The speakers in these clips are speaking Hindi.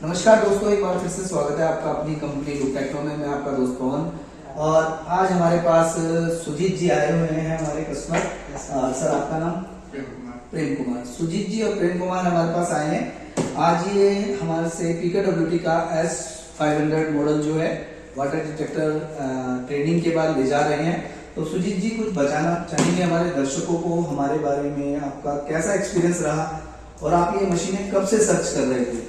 नमस्कार दोस्तों, एक बार फिर से स्वागत है आपका अपनी कंपनी लुक टेक्नो में। मैं आपका दोस्त पवन और आज हमारे पास सुजीत जी आए हुए हैं, हमारे कस्टमर। सर आपका नाम? प्रेम कुमार। सुजीत जी और प्रेम कुमार हमारे पास आए हैं। आज ये हमारे से PKWT का S500 मॉडल जो है वाटर डिटेक्टर ट्रेनिंग के बाद ले जा रहे हैं। तो सुजीत जी कुछ बताना चाहेंगे हमारे दर्शकों को हमारे बारे में, आपका कैसा एक्सपीरियंस रहा और आप ये मशीनें कब से सर्च कर रहे थे?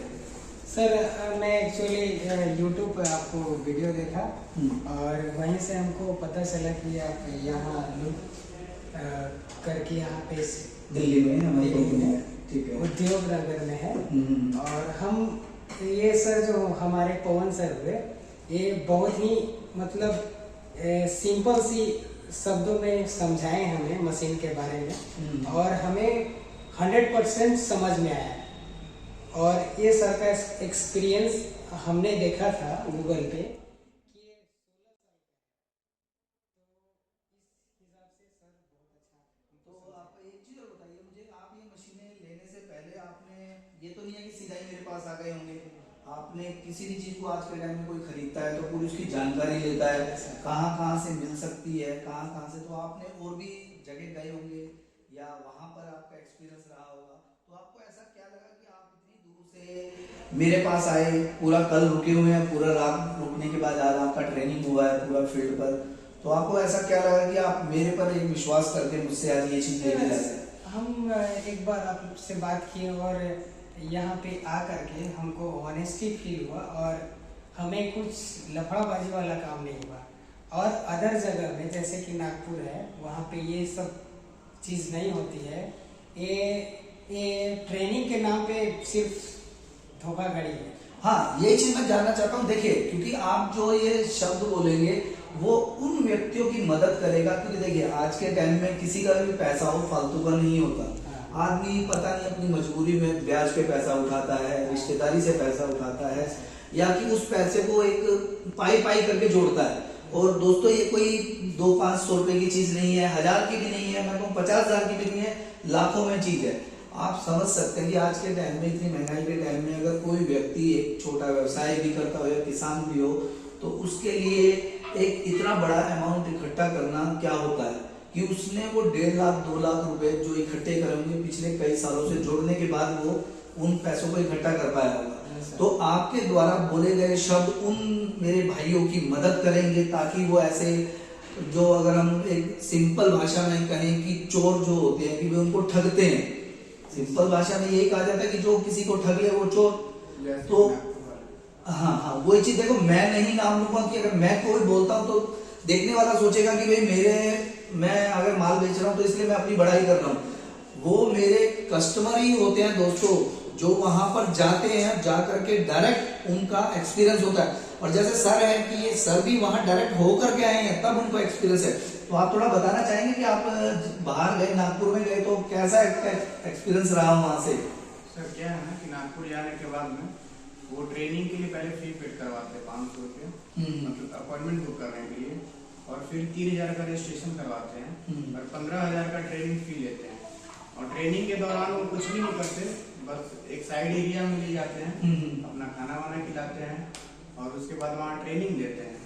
सर मैं एक्चुअली यूट्यूब पर आपको वीडियो देखा और वहीं से हमको पता चला कि आप यहाँ लुक करके यहाँ पे दिल्ली में हमारी कंपनी है, ठीक है, उद्योग नगर में है। और हम ये सर जो हमारे पवन सर हुए, ये बहुत ही मतलब सिंपल सी शब्दों में समझाए हमें मशीन के बारे में और हमें 100% समझ में आया। और ये सर का एक्सपीरियंस हमने देखा था गूगल पे कि ये 16 साल का है, तो इस हिसाब से सर बहुत अच्छा। तो आप एक चीज और बताइए मुझे, आप ये मशीनें लेने से पहले आपने, ये तो नहीं है कि सीधा ही मेरे पास आ गए होंगे, आपने किसी भी चीज को आज के टाइम में कोई खरीदता है तो पूरी उसकी जानकारी लेता है, कहाँ कहाँ से मिल सकती है, कहाँ कहाँ से, तो आपने और भी जगह गए होंगे या वहां पर आपका एक्सपीरियंस रहा होगा। तो आपको ऐसा क्या लगा कि आप इतनी दूर से मेरे पास आए, पूरा कल रुके हुए हैं, पूरा रात रुकने के बाद आज आपका ट्रेनिंग हुआ है पूरा फील्ड पर, तो आपको ऐसा क्या लगा कि आप मेरे पर एक विश्वास करके मुझसे आज ये चीज लेके जाए? हम एक बार आपसे बात किए और यहाँ पे आ करके हमको ऑनेस्टी फील हुआ और हमें कुछ लफड़ाबाजी वाला काम नहीं हुआ। और अदर जगह में जैसे कि नागपुर है, वहाँ पे ये सब चीज़ नहीं होती है। ये ट्रेनिंग के नाम पे सिर्फ धोखाधड़ी है। हाँ, ये चीज मैं जानना चाहता हूँ। देखिए, क्योंकि आप जो ये शब्द बोलेंगे वो उन व्यक्तियों की मदद करेगा, क्योंकि देखिए आज के टाइम में किसी का भी पैसा हो फालतू का नहीं होता। आदमी पता नहीं अपनी मजबूरी में ब्याज पे पैसा उठाता है, रिश्तेदारी से पैसा उठाता है, या कि उस पैसे को एक पाई पाई करके जोड़ता है। और दोस्तों, ये कोई 200-500 रुपए की चीज नहीं है, 1000 की भी नहीं है, मैं कहूँ 50,000 की भी नहीं है, लाखों में चीज है। आप समझ सकते हैं कि आज के टाइम में, इतनी महंगाई के टाइम में, अगर कोई व्यक्ति एक छोटा व्यवसाय भी करता हो या किसान भी हो, तो उसके लिए एक इतना बड़ा अमाउंट इकट्ठा करना क्या होता है कि उसने वो 1.5 लाख 2 लाख रुपए जो इकट्ठे करे होंगे पिछले कई सालों से जोड़ने के बाद वो उन पैसों को इकट्ठा कर पाया होगा। तो आपके द्वारा बोले गए शब्द उन मेरे भाइयों की मदद करेंगे, ताकि वो ऐसे, जो अगर हम एक सिंपल भाषा में कहें कि चोर जो होते हैं कि वे उनको ठगते हैं, सिंपल भाषा में यही कहा जाता है कि जो किसी को ठग ले वो चोर। तो हाँ, वही चीज देखो, मैं नहीं नाम लूंगा कि अगर मैं कोई बोलता हूँ तो देखने वाला सोचेगा कि भाई मैं अगर माल बेच रहा हूँ तो इसलिए मैं अपनी बड़ाई कर रहा हूँ। वो मेरे कस्टमर ही होते हैं दोस्तों, जो वहां पर जाते हैं, जा करके डायरेक्ट उनका एक्सपीरियंस होता है। और जैसे सर है कि ये सर भी वहां डायरेक्ट होकर के आए हैं, तब उनको एक्सपीरियंस है। तो आप थोड़ा बताना चाहेंगे कि आप बाहर गए, नागपुर में गए, तो कैसा एक्सपीरियंस रहा वहां से? सर क्या है ना कि नागपुर जाने के बाद में वो ट्रेनिंग के लिए पहले फी पेड करवाते हैं 500 रुपये, मतलब अपॉइंटमेंट बुक करने के लिए, और फिर 3000 का रजिस्ट्रेशन करवाते हैं और 15,000 का ट्रेनिंग फी लेते हैं। और ट्रेनिंग के दौरान वो कुछ भी नहीं करते, बस एक साइड एरिया में ले जाते हैं, अपना खाना वाना खिलाते हैं और उसके बाद वहाँ ट्रेनिंग देते हैं।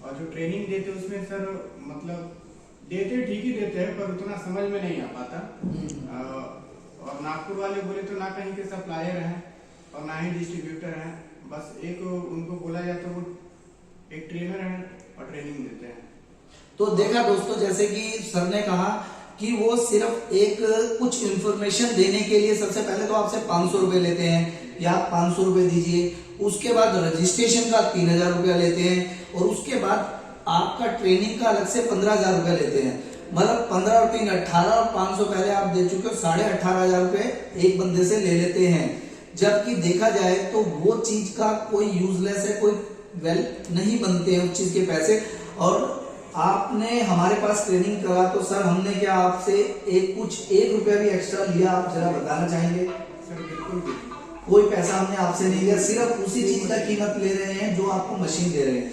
और जो ट्रेनिंग देते हैं उसमें सर मतलब देते ठीक ही देते हैं, पर उतना समझ में नहीं आ पाता। और नागपुर वाले बोले तो ना कहीं के सप्लायर हैं और ना ही डिस्ट्रीब्यूटर हैं, बस एक उनको बोला जाए तो वो एक ट्रेनर है और ट्रेनिंग देते हैं। तो देखा दोस्तों, जैसे कि सर ने कहा कि वो सिर्फ एक कुछ इंफॉर्मेशन देने के लिए सबसे पहले तो आपसे 500 रुपए लेते हैं, या 500 रुपए दीजिए, उसके बाद रजिस्ट्रेशन का 3000 रुपया लेते हैं, और उसके बाद आपका ट्रेनिंग का अलग से 15,000 रुपया लेते हैं। मतलब 15 और 3 18 और 500 पहले आप दे चुके हो, 18,500 रुपए एक बंदे से ले लेते हैं। जबकि देखा जाए तो वो चीज का कोई यूजलेस है, कोई वेल नहीं बनते हैं उस चीज के पैसे। और आपने हमारे पास ट्रेनिंग करा तो सर हमने क्या आपसे एक रुपया भी एक्स्ट्रा लिया? आप जरा बताना चाहेंगे? सर बिल्कुल भी कोई पैसा हमने आपसे नहीं लिया, सिर्फ उसी चीज का कीमत ले रहे हैं जो आपको मशीन दे रहे हैं।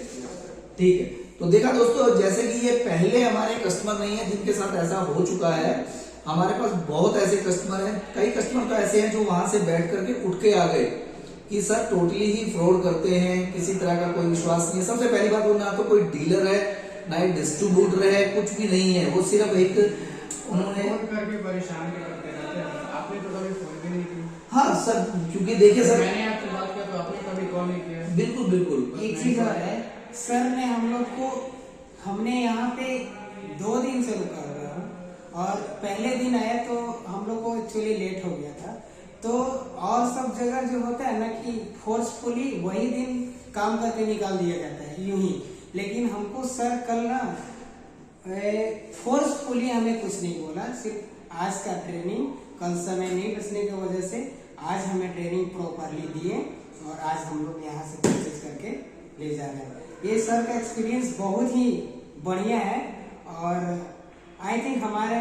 ठीक है, तो देखा दोस्तों, जैसे कि ये पहले हमारे कस्टमर नहीं है जिनके साथ ऐसा हो चुका है। हमारे पास बहुत ऐसे कस्टमर हैं, कई कस्टमर तो ऐसे हैं जो वहां से बैठ करके उठ के आ गए कि सर टोटली ही फ्रॉड करते हैं, किसी तरह का कोई विश्वास नहीं है। सबसे पहली बात, वो ना तो कोई डीलर है ना ही डिस्ट्रीब्यूटर है, कुछ भी नहीं है। वो सिर्फ एक उन्होंने फोन करके परेशान भी करते रहते हैं। आपने तो कभी फोन भी नहीं किया। हाँ सर, क्योंकि देखिए सर, मैंने आपसे बात किया तो आपने कभी कॉल नहीं किया। बिल्कुल बिल्कुल। एक चीज और है, सर ने हम लोग को, हमने यहाँ पे 2 दिन से रुका हुआ हूँ, और पहले दिन आया तो हम लोग को एक्चुअली लेट हो गया था। तो और सब जगह जो होता है ना कि फोर्सफुली वही दिन काम करके निकाल दिया जाता है यूं ही, लेकिन हमको सर कल ना फोर्सफुली हमें कुछ नहीं बोला, सिर्फ आज का ट्रेनिंग कल समय नहीं बचने की वजह से आज हमें ट्रेनिंग प्रॉपरली दिए और आज हम लोग यहाँ से परचेज करके ले जा रहे हैं। ये सर का एक्सपीरियंस बहुत ही बढ़िया है, और आई थिंक हमारे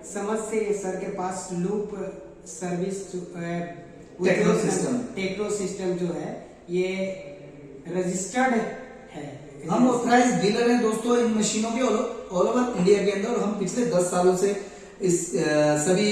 समझ से सर के पास लूप सर्विस टेक्नो सिस्टम जो है ये रजिस्टर्ड है। हम ऑथराइज डीलर हैं दोस्तों इन मशीनों के ऑल ओवर इंडिया के अंदर, और हम पिछले 10 सालों से इस सभी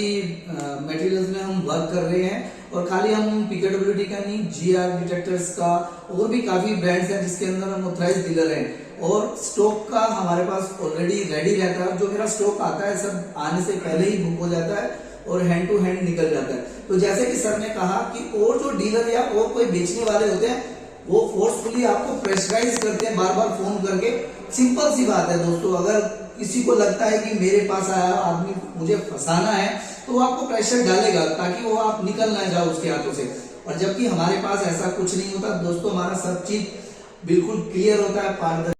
मटेरियल्स में हम वर्क कर रहे हैं। और खाली हम पीकेडब्ल्यूडी का नहीं, जीआर डिटेक्टर्स का और भी काफी ब्रांड्स हैं जिसके अंदर हम ऑथराइज डीलर हैं। और स्टॉक का हमारे पास ऑलरेडी रेडी रहता है, जो मेरा स्टॉक आता है सब आने से पहले ही बुक हो जाता है और हैंड टू हैंड निकल जाता है। तो जैसे कि सर ने कहा कि और जो डीलर या और कोई बेचने वाले होते हैं वो फोर्सफुली आपको प्रेशराइज करते हैं बार बार फोन करके। सिंपल सी बात है दोस्तों, अगर किसी को लगता है कि मेरे पास आया आदमी मुझे फंसाना है तो वो आपको प्रेशर डालेगा ताकि वो आप निकल ना जाओ उसके हाथों से। और जबकि हमारे पास ऐसा कुछ नहीं होता दोस्तों, हमारा सब चीज बिल्कुल क्लियर होता है, पारदर्शी।